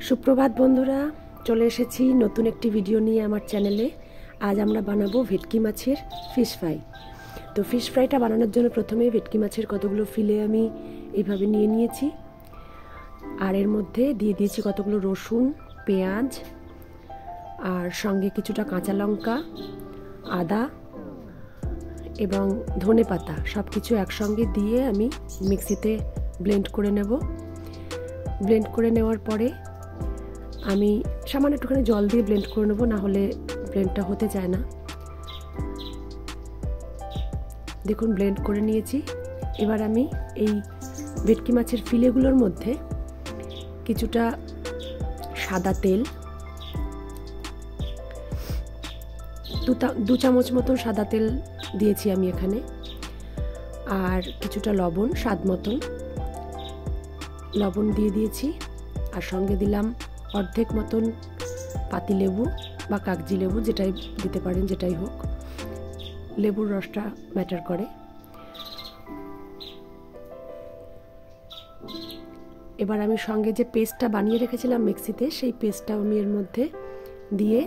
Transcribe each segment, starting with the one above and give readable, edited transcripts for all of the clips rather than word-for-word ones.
সুপ্রভাত বন্ধুরা, চলে এসেছি নতুন একটি ভিডিও নিয়ে আমার চ্যানেলে। আজ আমরা বানাবো ভেটকি মাছের ফিশ ফ্রাই। তো ফিশ ফ্রাইটা বানানোর জন্য প্রথমে ভেটকি মাছের কতগুলো ফিলে আমি এইভাবে নিয়ে নিয়েছি, আর এর মধ্যে দিয়ে দিয়েছি কতগুলো রসুন, পেঁয়াজ, আর সঙ্গে কিছুটা কাঁচা লঙ্কা, আদা এবং ধনে পাতা, সব কিছু একসঙ্গে দিয়ে আমি মিক্সিতে ব্লেন্ড করে নেব। ব্লেন্ড করে নেওয়ার পরে আমি সামান্য একটুখানি জল দিয়ে ব্লেন্ড করে নেব, না হলে ব্লেন্ডটা হতে চায় না। দেখুন ব্লেন্ড করে নিয়েছি। এবার আমি এই ভেটকি মাছের ফিলেগুলোর মধ্যে কিছুটা সাদা তেল, দু চামচ মতন সাদা তেল দিয়েছি আমি এখানে, আর কিছুটা লবণ, স্বাদ মতন লবণ দিয়ে দিয়েছি, আর সঙ্গে দিলাম অর্ধেক মতন পাতিলেবু বা কাগজি লেবু, যেটাই দিতে পারেন, যেটাই হোক, লেবুর রসটা ম্যাটার করে। এবার আমি সঙ্গে যে পেস্টটা বানিয়ে রেখেছিলাম মিক্সিতে, সেই পেস্টটা আমি এর মধ্যে দিয়ে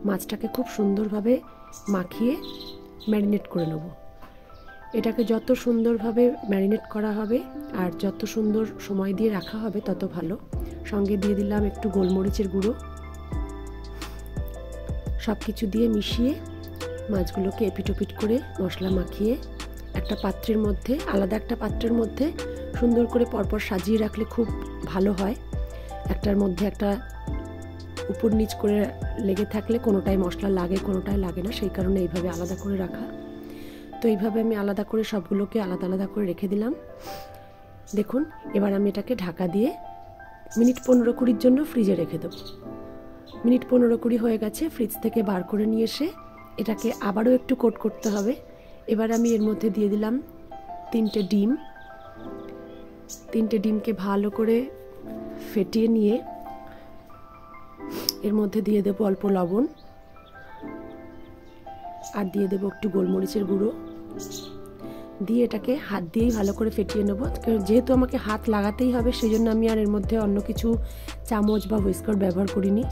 মাছটাকে খুব সুন্দরভাবে মাখিয়ে ম্যারিনেট করে নেব। এটাকে যত সুন্দরভাবে ম্যারিনেট করা হবে আর যত সুন্দর সময় দিয়ে রাখা হবে তত ভালো। সঙ্গে দিয়ে দিলাম একটু গোলমরিচের গুঁড়ো। সব কিছু দিয়ে মিশিয়ে মাছগুলোকে এপিটোপিট করে মশলা মাখিয়ে একটা পাত্রের মধ্যে, আলাদা একটা পাত্রের মধ্যে সুন্দর করে পরপর সাজিয়ে রাখলে খুব ভালো হয়। একটার মধ্যে একটা উপর নিচ করে লেগে থাকলে কোনোটাই মশলা লাগে, কোনোটাই লাগে না, সেই কারণে এইভাবে আলাদা করে রাখা। তো এইভাবে আমি আলাদা করে সবগুলোকে আলাদা আলাদা করে রেখে দিলাম। দেখুন, এবার আমি এটাকে ঢাকা দিয়ে মিনিট 15-20 জন্য ফ্রিজে রেখে দেবো। মিনিট 15-20 হয়ে গেছে, ফ্রিজ থেকে বার করে নিয়ে এসে এটাকে আবারও একটু কোট করতে হবে। এবার আমি এর মধ্যে দিয়ে দিলাম 3টে ডিম। 3টে ডিমকে ভালো করে ফেটিয়ে নিয়ে এর মধ্যে দিয়ে দেবো অল্প লবণ, আর দিয়ে দেবো একটু গোলমরিচের গুঁড়ো, দিয়ে এটাকে হাত দিয়েই ভালো করে ফেটিয়ে নেব। যেহেতু আমাকে হাত লাগাতেই হবে, সেই জন্য আমি আর এর মধ্যে অন্য কিছু চামচ বা হুইস্কার ব্যবহার করিনি।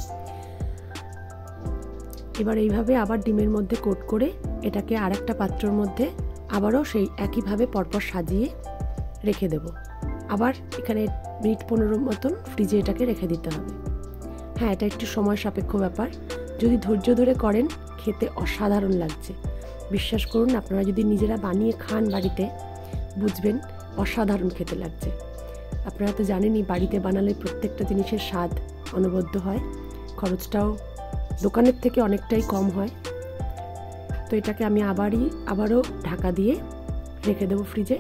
এবার এইভাবে আবার ডিমের মধ্যে কোট করে এটাকে আরেকটা পাত্রের মধ্যে আবারও সেই একইভাবে পরপর সাজিয়ে রেখে দেব। আবার এখানে মিনিট 15 মতন ফ্রিজে এটাকে রেখে দিতে হবে। হ্যাঁ, এটা একটু সময় সাপেক্ষ ব্যাপার। যদি ধৈর্য ধরে করেন, খেতে অসাধারণ লাগছে। বিশ্বাস করুন, আপনারা যদি নিজেরা বানিয়ে খান বাড়িতে, বুঝবেন অসাধারণ খেতে লাগছে। আপনারা তো জানেনই, বাড়িতে বানালে প্রত্যেকটা জিনিসের স্বাদ অনবদ্য হয়, খরচটাও দোকানের থেকে অনেকটাই কম হয়। তো এটাকে আমি আবারও ঢাকা দিয়ে রেখে দেবো ফ্রিজে।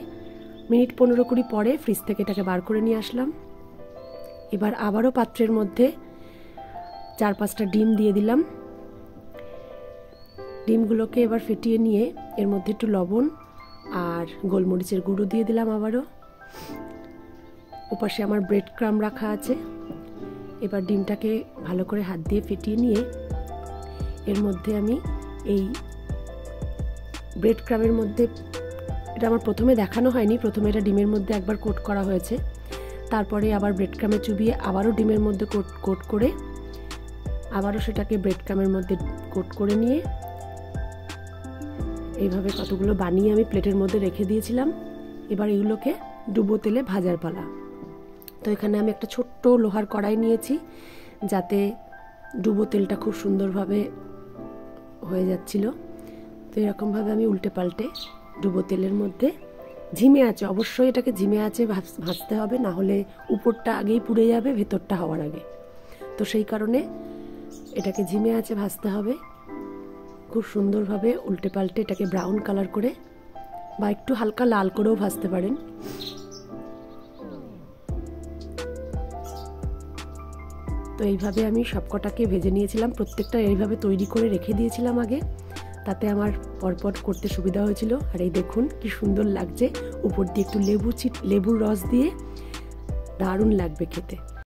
মিনিট 15-20 পরে ফ্রিজ থেকে এটাকে বার করে নিয়ে আসলাম। এবার আবারও পাত্রের মধ্যে 4-5টা ডিম দিয়ে দিলাম। ডিমগুলোকে এবার ফেটিয়ে নিয়ে এর মধ্যে একটু লবণ আর গোলমরিচের গুঁড়ো দিয়ে দিলাম আবারও। ওপাশে আমার ব্রেড ক্রাম্ব রাখা আছে। এবার ডিমটাকে ভালো করে হাত দিয়ে ফেটিয়ে নিয়ে এর মধ্যে আমি এই ব্রেড ক্রাম্বের মধ্যে, এটা আমার প্রথমে দেখানো হয়নি, প্রথমে এটা ডিমের মধ্যে একবার কোট করা হয়েছে, তারপরে আবার ব্রেড ক্রাম্বে চুবিয়ে আবারও ডিমের মধ্যে কোট করে আবারও সেটাকে ব্রেড ক্রাম্বের মধ্যে কোট করে নিয়ে এইভাবে কতগুলো বানিয়ে আমি প্লেটের মধ্যে রেখে দিয়েছিলাম। এবার এগুলোকে ডুবো তেলে ভাজার পালা। তো এখানে আমি একটা ছোট্ট লোহার কড়াই নিয়েছি, যাতে ডুবো তেলটা খুব সুন্দরভাবে হয়ে যাচ্ছিল। তো এরকমভাবে আমি উল্টে পাল্টে ডুবো তেলের মধ্যে ঝিমে আঁচে, অবশ্যই এটাকে ঝিমে আঁচে ভাজতে হবে, না হলে উপরটা আগেই পুড়ে যাবে ভেতরটা হওয়ার আগে। তো সেই কারণে এটাকে ঝিমে আঁচে ভাজতে হবে। খুব সুন্দরভাবে উল্টে পাল্টে এটাকে ব্রাউন কালার করে বা একটু হালকা লাল করেও ভাজতে পারেন। তো এইভাবে আমি সবকটাকে ভেজে নিয়েছিলাম, প্রত্যেকটা এইভাবে তৈরি করে রেখে দিয়েছিলাম আগে, তাতে আমার পরপর করতে সুবিধা হয়েছিল। আর এই দেখুন কি সুন্দর লাগছে, উপর দিয়ে একটু লেবুর রস দিয়ে দারুণ লাগবে খেতে।